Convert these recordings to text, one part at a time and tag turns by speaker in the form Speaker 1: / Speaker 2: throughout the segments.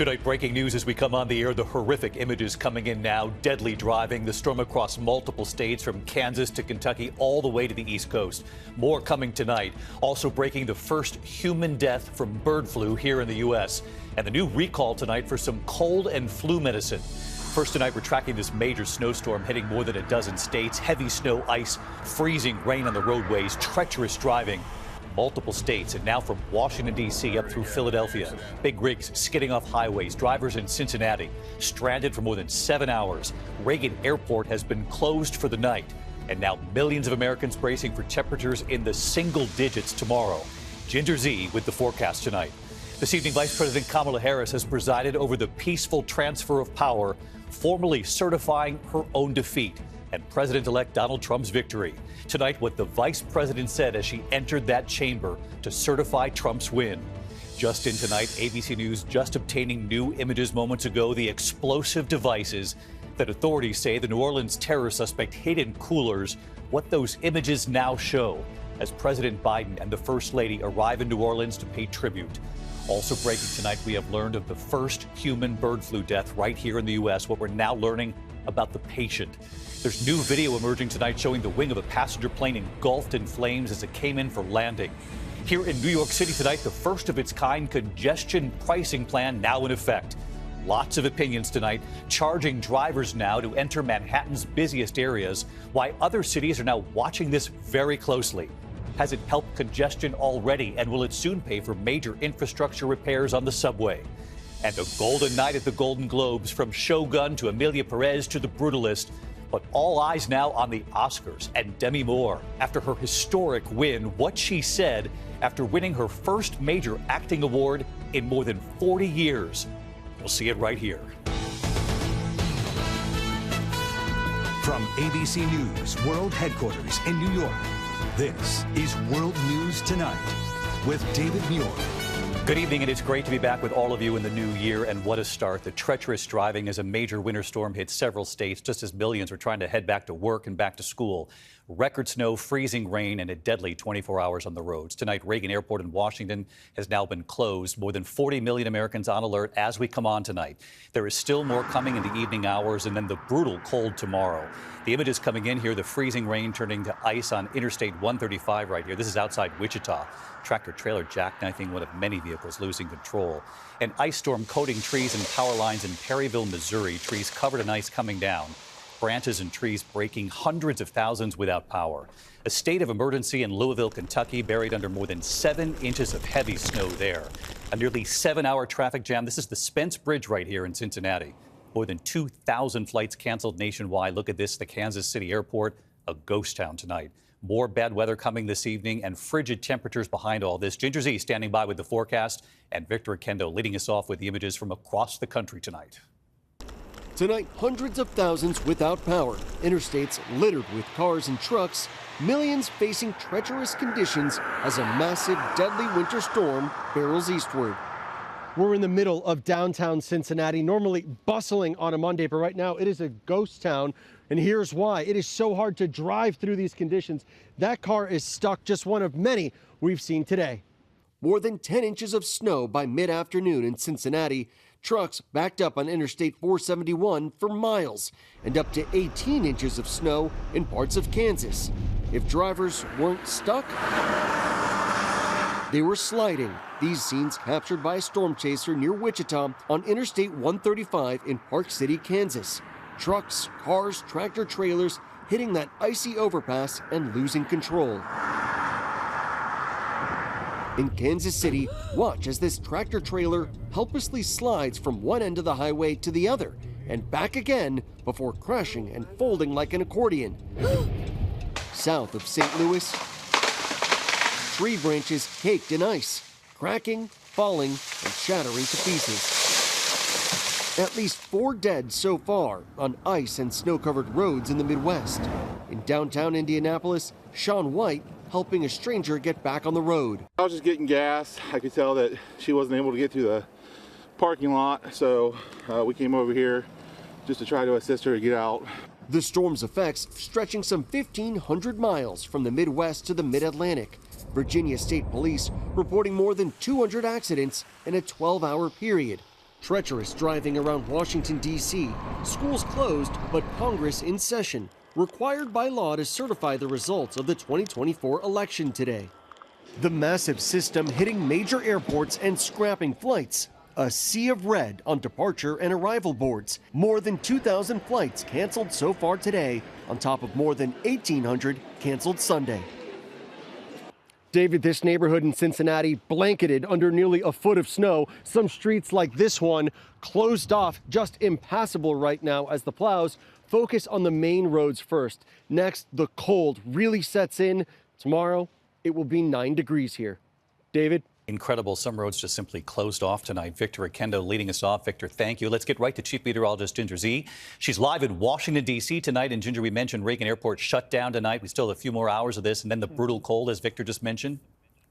Speaker 1: Tonight, breaking news as we come on the air. The horrific images coming in now. Deadly driving. The storm across multiple states from Kansas to Kentucky all the way to the East Coast. More coming tonight. Also breaking the first human death from bird flu here in the U.S. And the new recall tonight for some cold and flu medicine. First tonight, we're tracking this major snowstorm hitting more than a dozen states. Heavy snow, ice, freezing rain on the roadways, treacherous driving. Multiple states, and now from Washington, D.C. up through Philadelphia. Big rigs skidding off highways. Drivers in Cincinnati stranded for more than 7 hours. Reagan Airport has been closed for the night. And now millions of Americans bracing for temperatures in the single digits tomorrow. Ginger Z with the forecast tonight. This evening, Vice President Kamala Harris has presided over the peaceful transfer of power, formally certifying her own defeat and President-elect Donald Trump's victory. Tonight, what the vice president said as she entered that chamber to certify Trump's win. Just in tonight, ABC News just obtaining new images moments ago, the explosive devices that authorities say the New Orleans terror suspect hid in coolers, what those images now show as President Biden and the First Lady arrive in New Orleans to pay tribute. Also breaking tonight, we have learned of the first human bird flu death right here in the U.S., what we're now learning about the patient. There's new video emerging tonight showing the wing of a passenger plane engulfed in flames as it came in for landing. Here in New York City tonight, the first of its kind congestion pricing plan now in effect. Lots of opinions tonight, charging drivers now to enter Manhattan's busiest areas, why other cities are now watching this very closely. Has it helped congestion already, and will it soon pay for major infrastructure repairs on the subway? And a golden night at the Golden Globes, from Shogun to Emilia Perez to The Brutalist. But all eyes now on the Oscars and Demi Moore after her historic win, what she said after winning her first major acting award in more than 40 years. You'll see it right here.
Speaker 2: From ABC News World Headquarters in New York, this is World News Tonight with David Muir.
Speaker 1: Good evening, and it's great to be back with all of you in the new year. And what a start. The treacherous driving as a major winter storm hit several states, just as millions were trying to head back to work and back to school. Record snow, freezing rain, and a deadly 24 hours on the roads. Tonight, Reagan Airport in Washington has now been closed. More than 40 million Americans on alert as we come on tonight. There is still more coming in the evening hours, and then the brutal cold tomorrow. The images coming in here, the freezing rain turning to ice on Interstate 135 right here. This is outside Wichita. Tractor trailer jackknifing one of many vehicles losing control. An ice storm coating trees and power lines in Perryville, Missouri. Trees covered in ice coming down. Branches and trees breaking, hundreds of thousands without power. A state of emergency in Louisville, Kentucky, buried under more than 7 inches of heavy snow there. A nearly 7-hour traffic jam. This is the Spence Bridge right here in Cincinnati. More than 2,000 flights canceled nationwide. Look at this, the Kansas City airport, a ghost town tonight. More bad weather coming this evening and frigid temperatures behind all this. Ginger Z standing by with the forecast, and Victor Akendo leading us off with the images from across the country tonight.
Speaker 3: Tonight, hundreds of thousands without power, interstates littered with cars and trucks, millions facing treacherous conditions as a massive, deadly winter storm barrels eastward.
Speaker 4: We're in the middle of downtown Cincinnati, normally bustling on a Monday, but right now it is a ghost town. And here's why. It is so hard to drive through these conditions. That car is stuck, just one of many we've seen today.
Speaker 3: More than 10 inches of snow by mid-afternoon in Cincinnati. Trucks backed up on Interstate 471 for miles, and up to 18 inches of snow in parts of Kansas. If drivers weren't stuck, they were sliding. These scenes captured by a storm chaser near Wichita on Interstate 135 in Park City, Kansas. Trucks, cars, tractor trailers hitting that icy overpass and losing control. In Kansas City, watch as this tractor trailer helplessly slides from one end of the highway to the other and back again before crashing and folding like an accordion. South of St. Louis, tree branches caked in ice, cracking, falling, and shattering to pieces. At least 4 dead so far on ice and snow-covered roads in the Midwest. In downtown Indianapolis, Sean White helping a stranger get back on the road.
Speaker 5: I was just getting gas. I could tell that she wasn't able to get to the parking lot, so we came over here just to try to assist her to get out.
Speaker 3: The storm's effects stretching some 1,500 miles from the Midwest to the Mid-Atlantic. Virginia State Police reporting more than 200 accidents in a 12-hour period. Treacherous driving around Washington, D.C., schools closed, but Congress in session, required by law to certify the results of the 2024 election today. The massive system hitting major airports and scrapping flights. A sea of red on departure and arrival boards. More than 2,000 flights canceled so far today, on top of more than 1,800 canceled Sunday.
Speaker 4: David, this neighborhood in Cincinnati blanketed under nearly a foot of snow. Some streets like this one closed off, just impassable right now as the plows focus on the main roads first. Next, the cold really sets in. Tomorrow, it will be 9 degrees here. David?
Speaker 1: Incredible. Some roads just simply closed off tonight. Victor Akendo leading us off. Victor, thank you. Let's get right to Chief Meteorologist Ginger Z. She's live in Washington, D.C. tonight. And Ginger, we mentioned Reagan Airport shut down tonight. We still have a few more hours of this. And then the brutal cold, as Victor just mentioned.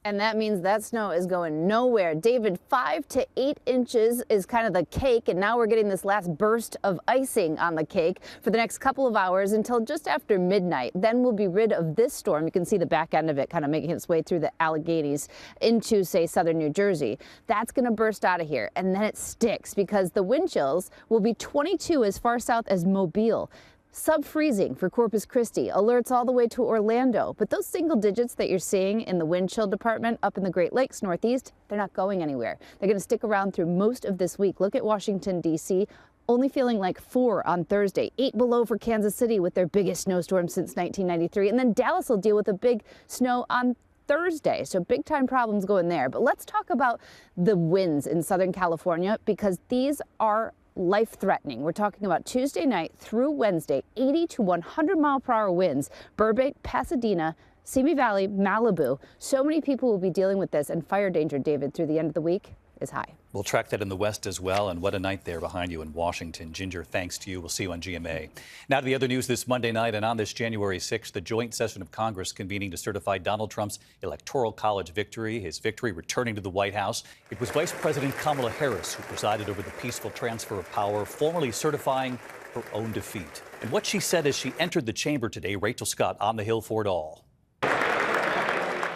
Speaker 6: And that means that snow is going nowhere. David, 5 to 8 inches is kind of the cake, and now we're getting this last burst of icing on the cake for the next couple of hours until just after midnight. Then we'll be rid of this storm. You can see the back end of it kind of making its way through the Alleghenies into, say, southern New Jersey. That's going to burst out of here, and then it sticks because the wind chills will be 22 as far south as Mobile. Sub-freezing for Corpus Christi, alerts all the way to Orlando. But those single digits that you're seeing in the wind chill department up in the Great Lakes Northeast, they're not going anywhere. They're going to stick around through most of this week. Look at Washington, D.C., only feeling like 4 on Thursday, 8 below for Kansas City with their biggest snowstorm since 1993. And then Dallas will deal with a big snow on Thursday, so big time problems going there. But let's talk about the winds in Southern California because these are life-threatening. We're talking about Tuesday night through Wednesday, 80 to 100 mile per hour winds. Burbank, Pasadena, Simi Valley, Malibu. So many people will be dealing with this, and fire danger, David, through the end of the week is high.
Speaker 1: We'll track that in the west as well. And what a night there behind you in Washington. Ginger, thanks to you. We'll see you on GMA. Now to the other news this Monday night. And on this January 6th, the joint session of Congress convening to certify Donald Trump's Electoral College victory, his victory returning to the White House. It was Vice President Kamala Harris who presided over the peaceful transfer of power, formally certifying her own defeat. And what she said as she entered the chamber today, Rachel Scott on the Hill for it all.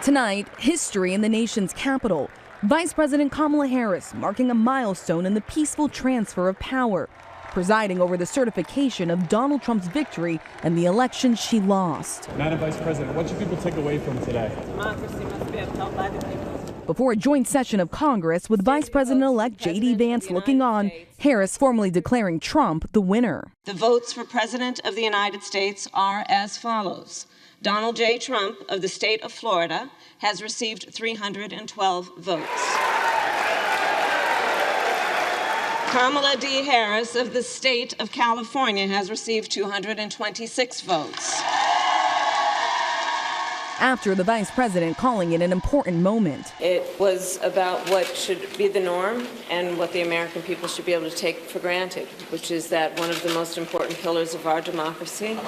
Speaker 7: Tonight, history in the nation's capital. Vice President Kamala Harris marking a milestone in the peaceful transfer of power, presiding over the certification of Donald Trump's victory and the election she lost.
Speaker 8: Madam Vice President, what should people take away from today?
Speaker 9: Democracy must be upheld by the people.
Speaker 7: Before a joint session of Congress with Vice President-elect J.D. Vance looking on, Harris formally declaring Trump the winner.
Speaker 9: The votes for President of the United States are as follows. Donald J. Trump of the state of Florida has received 312 votes. Kamala D. Harris of the state of California has received 226 votes.
Speaker 7: After the vice president calling it an important moment.
Speaker 10: It was about what should be the norm and what the American people should be able to take for granted, which is that one of the most important pillars of our democracy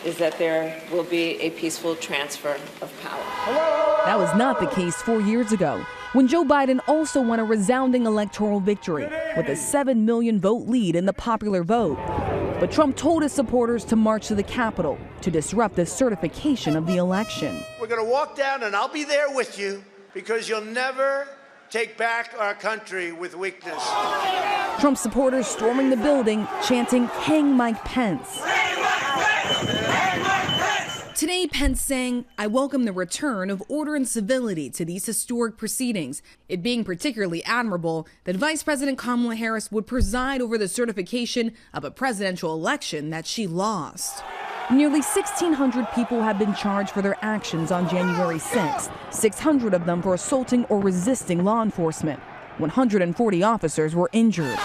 Speaker 10: is that there will be a peaceful transfer of power.
Speaker 7: That was not the case 4 years ago, when Joe Biden also won a resounding electoral victory with a 7 million vote lead in the popular vote. But Trump told his supporters to march to the Capitol to disrupt the certification of the election.
Speaker 11: We're going to walk down, and I'll be there with you, because you'll never take back our country with weakness.
Speaker 7: Trump supporters storming the building, chanting, "Hang Mike Pence." Today, Pence saying, "I welcome the return of order and civility to these historic proceedings," it being particularly admirable that Vice President Kamala Harris would preside over the certification of a presidential election that she lost. Nearly 1,600 people have been charged for their actions on January 6th, 600 of them for assaulting or resisting law enforcement. 140 officers were injured.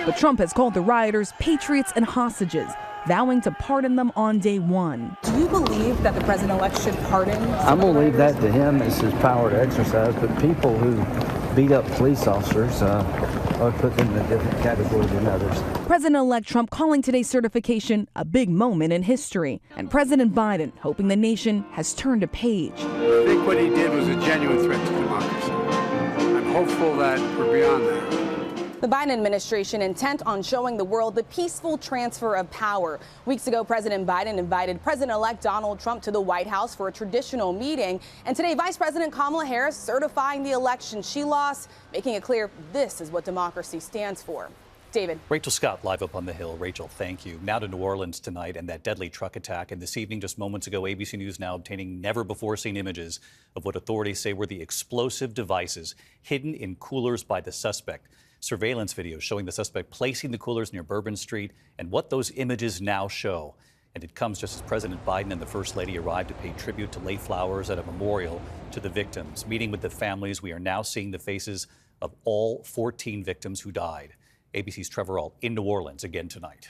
Speaker 7: But Trump has called the rioters patriots and hostages, vowing to pardon them on day one.
Speaker 12: Do you believe that the president-elect should pardon?
Speaker 13: I'm going to leave that to him. It's his power to exercise, but people who beat up police officers, I would put them in a different category than others.
Speaker 7: President-elect Trump calling today's certification a big moment in history, and President Biden hoping the nation has turned a page.
Speaker 14: I think what he did was a genuine threat to democracy. I'm hopeful that we're beyond that.
Speaker 12: The Biden administration intent on showing the world the peaceful transfer of power. Weeks ago, President Biden invited President-elect Donald Trump to the White House for a traditional meeting. And today, Vice President Kamala Harris certifying the election she lost, making it clear this is what democracy stands for. David.
Speaker 1: Rachel Scott live up on the Hill. Rachel, thank you. Now to New Orleans tonight and that deadly truck attack. And this evening, just moments ago, ABC News now obtaining never-before-seen images of what authorities say were the explosive devices hidden in coolers by the suspect. Surveillance video showing the suspect placing the coolers near Bourbon Street and what those images now show. And it comes just as President Biden and the First Lady arrived to pay tribute to lay flowers at a memorial to the victims. Meeting with the families, we are now seeing the faces of all 14 victims who died. ABC's Trevor Ault in New Orleans again tonight.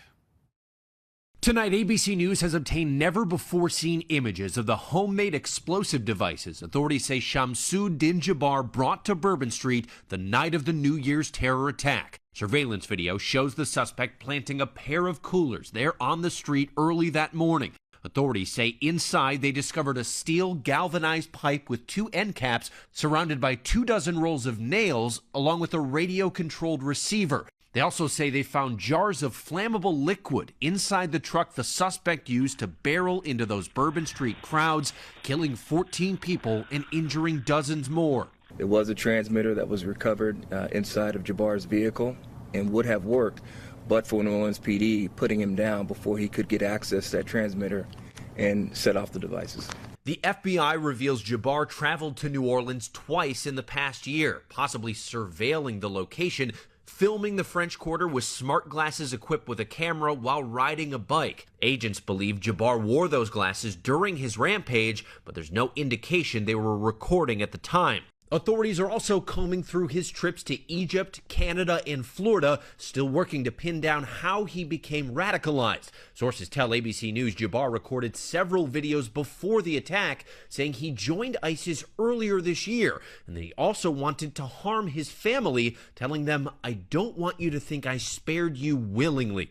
Speaker 14: Tonight, ABC News has obtained never-before-seen images of the homemade explosive devices authorities say Shamsuddin Jabbar brought to Bourbon Street the night of the New Year's terror attack. Surveillance video shows the suspect planting a pair of coolers there on the street early that morning. Authorities say inside they discovered a steel galvanized pipe with 2 end caps surrounded by 24 rolls of nails along with a radio-controlled receiver. They also say they found jars of flammable liquid inside the truck the suspect used to barrel into those Bourbon Street crowds, killing 14 people and injuring dozens more.
Speaker 15: It was a transmitter that was recovered inside of Jabbar's vehicle and would have worked, but for New Orleans PD putting him down before he could get access to that transmitter and set off the devices.
Speaker 14: The FBI reveals Jabbar traveled to New Orleans twice in the past year, possibly surveilling the location, filming the French Quarter with smart glasses equipped with a camera while riding a bike. Agents believe Jabbar wore those glasses during his rampage, but there's no indication they were recording at the time. Authorities are also combing through his trips to Egypt, Canada, and Florida, still working to pin down how he became radicalized. Sources tell ABC News Jabbar recorded several videos before the attack, saying he joined ISIS earlier this year, and that he also wanted to harm his family, telling them, "I don't want you to think I spared you willingly."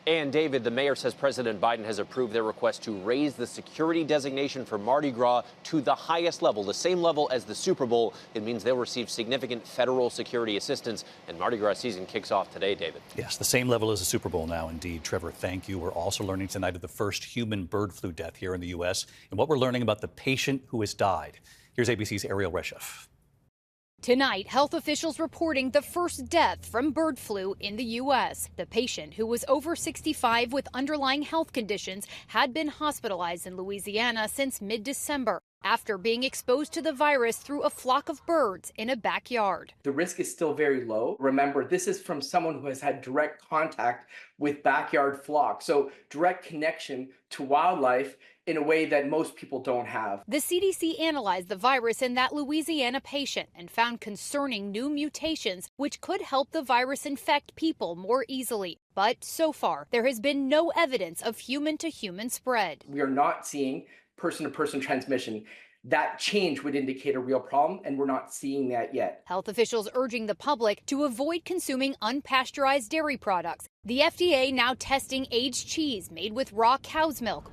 Speaker 16: And David, the mayor says President Biden has approved their request to raise the security designation for Mardi Gras to the highest level, the same level as the Super Bowl. It means they'll receive significant federal security assistance, and Mardi Gras season kicks off today, David.
Speaker 1: Yes, the same level as the Super Bowl now, indeed. Trevor, thank you. We're also learning tonight of the first human bird flu death here in the U.S. and what we're learning about the patient who has died. Here's ABC's Ariel Reshef.
Speaker 17: Tonight, health officials reporting the first death from bird flu in the U.S. The patient, who was over 65 with underlying health conditions, had been hospitalized in Louisiana since mid-December after being exposed to the virus through a flock of birds in a backyard.
Speaker 18: The risk is still very low. Remember, this is from someone who has had direct contact with backyard flocks, so direct connection to wildlife in a way that most people don't have.
Speaker 17: The CDC analyzed the virus in that Louisiana patient and found concerning new mutations which could help the virus infect people more easily. But so far, there has been no evidence of human-to-human spread.
Speaker 18: We are not seeing person-to-person transmission. That change would indicate a real problem, and we're not seeing that yet.
Speaker 17: Health officials urging the public to avoid consuming unpasteurized dairy products. The FDA now testing aged cheese made with raw cow's milk.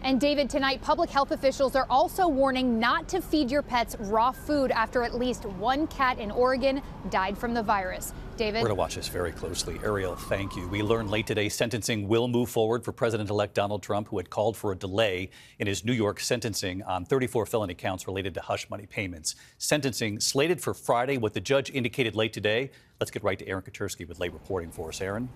Speaker 17: And David, tonight, public health officials are also warning not to feed your pets raw food after at least one cat in Oregon died from the virus. David?
Speaker 1: We're going to watch this very closely. Ariel, thank you. We learned late today sentencing will move forward for President-elect Donald Trump, who had called for a delay in his New York sentencing on 34 felony counts related to hush money payments. Sentencing slated for Friday, what the judge indicated late today. Let's get right to Aaron Katersky with late reporting for us. Aaron?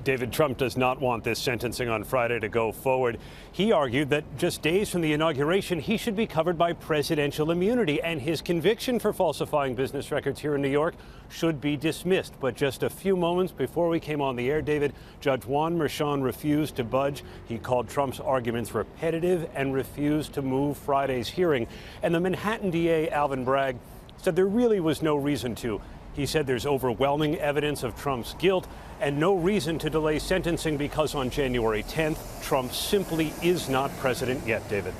Speaker 19: David, Trump does not want this sentencing on Friday to go forward. He argued that just days from the inauguration, he should be covered by presidential immunity, and his conviction for falsifying business records here in New York should be dismissed. But just a few moments before we came on the air, David, Judge Juan Merchan refused to budge. He called Trump's arguments repetitive and refused to move Friday's hearing. And the Manhattan DA, Alvin Bragg, said there really was no reason to. He said there's overwhelming evidence of Trump's guilt and no reason to delay sentencing because on January 10th, Trump simply is not president yet, David.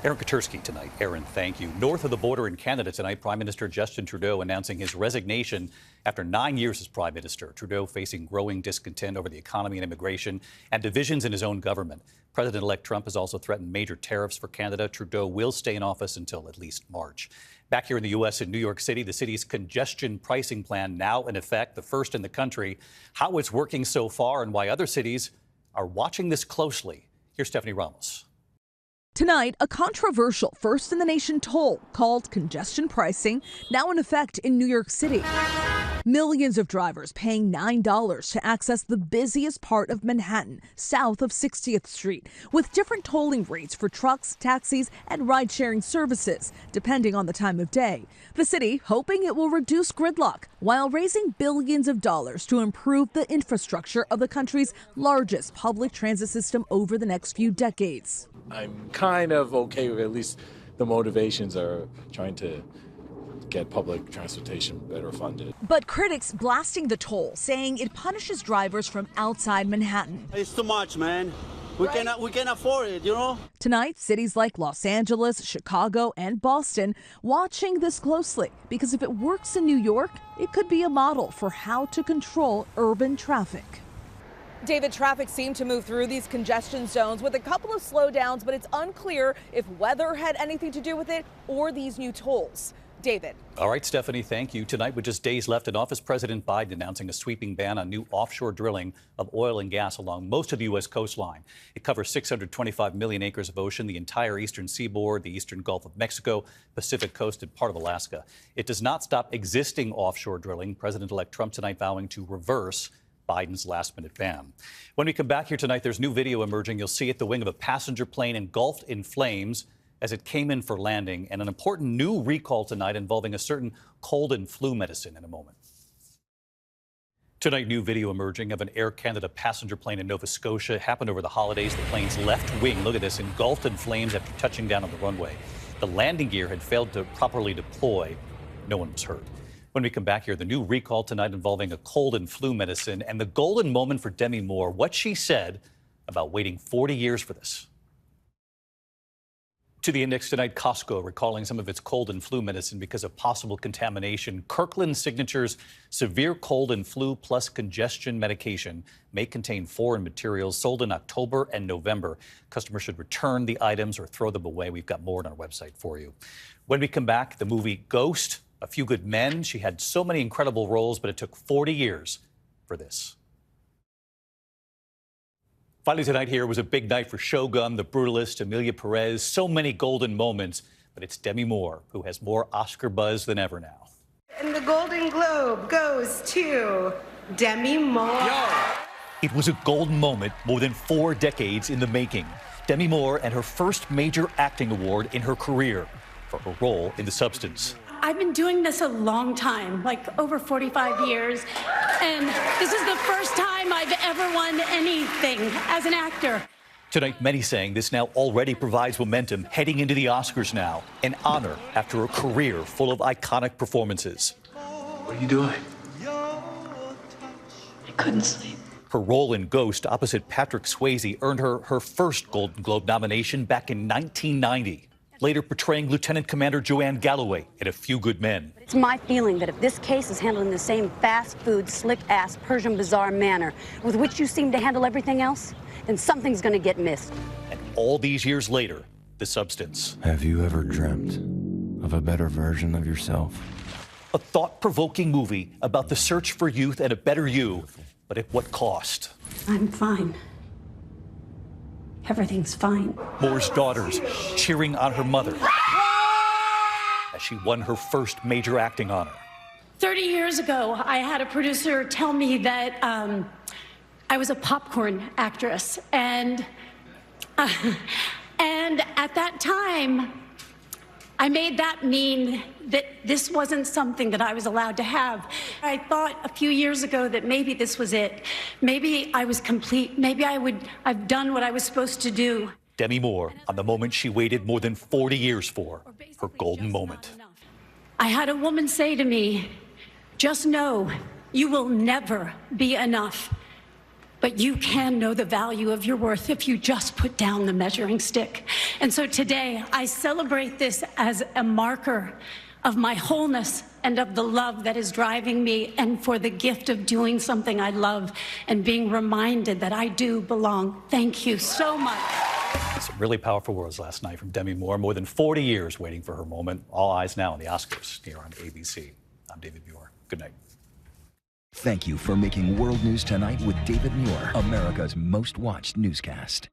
Speaker 1: Aaron Katersky tonight. Aaron, thank you. North of the border in Canada tonight, Prime Minister Justin Trudeau announcing his resignation after 9 years as Prime Minister. Trudeau facing growing discontent over the economy and immigration and divisions in his own government. President-elect Trump has also threatened major tariffs for Canada. Trudeau will stay in office until at least March. Back here in the U.S. in New York City, the city's congestion pricing plan now in effect, the first in the country. How it's working so far and why other cities are watching this closely. Here's Stephanie Ramos.
Speaker 20: Tonight, a controversial first-in-the-nation toll called congestion pricing, now in effect in New York City. Millions of drivers paying $9 to access the busiest part of Manhattan, south of 60th Street, with different tolling rates for trucks, taxis, and ride-sharing services, depending on the time of day. The city hoping it will reduce gridlock while raising billions of dollars to improve the infrastructure of the country's largest public transit system over the next few decades.
Speaker 21: I'm kind of okay with at least the motivations are trying to get public transportation better funded.
Speaker 20: But critics blasting the toll, saying it punishes drivers from outside Manhattan.
Speaker 22: It's too much, man. We can't afford it, you know?
Speaker 20: Tonight, cities like Los Angeles, Chicago, and Boston watching this closely because if it works in New York, it could be a model for how to control urban traffic. David, traffic seemed to move through these congestion zones with a couple of slowdowns, but it's unclear if weather had anything to do with it or these new tolls. David.
Speaker 1: All right, Stephanie, thank you. Tonight, with just days left in office, President Biden announcing a sweeping ban on new offshore drilling of oil and gas along most of the U.S. coastline. It covers 625 million acres of ocean, the entire eastern seaboard, the eastern Gulf of Mexico, Pacific coast, and part of Alaska. It does not stop existing offshore drilling. President-elect Trump tonight vowing to reverse Biden's last-minute ban. When we come back here tonight, there's new video emerging. You'll see it, the wing of a passenger plane engulfed in flames as it came in for landing, and an important new recall tonight involving a certain cold and flu medicine in a moment. Tonight, new video emerging of an Air Canada passenger plane in Nova Scotia. It happened over the holidays. The plane's left wing, look at this, engulfed in flames after touching down on the runway. The landing gear had failed to properly deploy. No one was hurt. When we come back here, the new recall tonight involving a cold and flu medicine and the golden moment for Demi Moore, what she said about waiting 40 years for this. To the index tonight, Costco recalling some of its cold and flu medicine because of possible contamination. Kirkland Signature's severe cold and flu plus congestion medication may contain foreign materials sold in October and November. Customers should return the items or throw them away. We've got more on our website for you. When we come back, the movie Ghost, A Few Good Men. She had so many incredible roles, but it took 40 years for this. Finally tonight here was a big night for Shogun, The Brutalist, Emilia Perez. So many golden moments, but it's Demi Moore who has more Oscar buzz than ever now.
Speaker 23: And the Golden Globe goes to Demi Moore.
Speaker 1: It was a golden moment more than 4 decades in the making. Demi Moore and her first major acting award in her career for her role in The Substance.
Speaker 24: I've been doing this a long time, like over 45 years, and this is the first time I've ever won anything as an actor.
Speaker 1: Tonight, many saying this now already provides momentum heading into the Oscars now, an honor after a career full of iconic performances.
Speaker 23: What are you doing? I couldn't sleep.
Speaker 1: Her role in Ghost opposite Patrick Swayze earned her her first Golden Globe nomination back in 1990. Later portraying Lieutenant Commander Joanne Galloway in A Few Good Men.
Speaker 25: It's my feeling that if this case is handled in the same fast food, slick-ass Persian bazaar manner with which you seem to handle everything else, then something's going to get missed.
Speaker 1: And all these years later, The Substance.
Speaker 26: Have you ever dreamt of a better version of yourself?
Speaker 1: A thought-provoking movie about the search for youth and a better you, but at what cost?
Speaker 24: I'm fine. Everything's fine.
Speaker 1: Moore's daughters cheering on her mother as she won her first major acting honor.
Speaker 24: 30 years ago, I had a producer tell me that I was a popcorn actress, and at that time, I made that mean that this wasn't something that I was allowed to have. I thought a few years ago that maybe this was it. Maybe I was complete. Maybe I've done what I was supposed to do.
Speaker 1: Demi Moore on the moment she waited more than 40 years for, her golden moment.
Speaker 24: I had a woman say to me, just know you will never be enough. but you can know the value of your worth if you just put down the measuring stick. And so today, I celebrate this as a marker of my wholeness and of the love that is driving me, and for the gift of doing something I love and being reminded that I do belong. Thank you so much.
Speaker 1: Some really powerful words last night from Demi Moore. More than 40 years waiting for her moment. All eyes now on the Oscars here on ABC. I'm David Muir. Good night.
Speaker 2: Thank you for making World News Tonight with David Muir, America's most watched newscast.